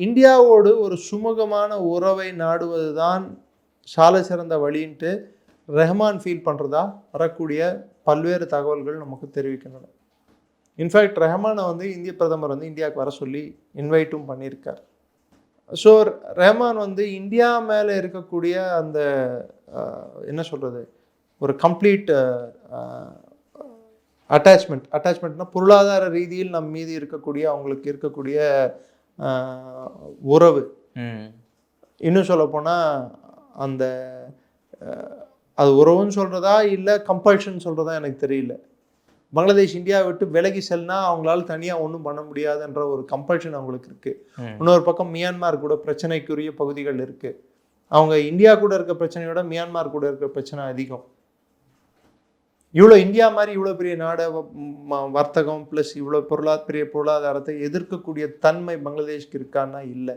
இந்தியாவோடு ஒரு சுமூகமான உறவை நாடுவது தான் சால சிறந்த வழின்ட்டு ரஹ்மான் ஃபீல் பண்ணுறதா வரக்கூடிய பல்வேறு தகவல்கள் நமக்கு தெரிவிக்கின்றன. இன்ஃபேக்ட் ரஹ்மானை வந்து இந்திய பிரதமர் வந்து இந்தியாவுக்கு வர சொல்லி இன்வைட்டும் பண்ணியிருக்கார். ஸோ ரஹ்மான் வந்து இந்தியா மேலே இருக்கக்கூடிய அந்த என்ன சொல்கிறது, ஒரு கம்ப்ளீட் அட்டாச்மெண்ட்னா பொருளாதார ரீதியில் நம் மீது இருக்கக்கூடிய அவங்களுக்கு இருக்கக்கூடிய உறவு, இன்னும் சொல்லப்போனால் அந்த அது உறவுன்னு சொல்கிறதா இல்லை கம்பல்ஷன் சொல்கிறதா எனக்கு தெரியல. பங்களாதேஷ் இந்தியாவை விட்டு விலகி செல்னா அவங்களால தனியாக ஒன்றும் பண்ண முடியாதுன்ற ஒரு கம்பல்ஷன் அவங்களுக்கு இருக்குது. இன்னொரு பக்கம் மியான்மார் கூட பிரச்சனைக்குரிய பகுதிகள் இருக்குது. அவங்க இந்தியா கூட இருக்க பிரச்சனையோட மியான்மார் கூட இருக்க பிரச்சனை அதிகம். இவ்வளோ இந்தியா மாதிரி இவ்வளோ பெரிய நாடு, வர்த்தகம் ப்ளஸ் இவ்வளோ பெரிய பொருளாதாரத்தை எதிர்க்கக்கூடிய தன்மை பங்களாதேஷ்க்கு இருக்கான்னா இல்லை.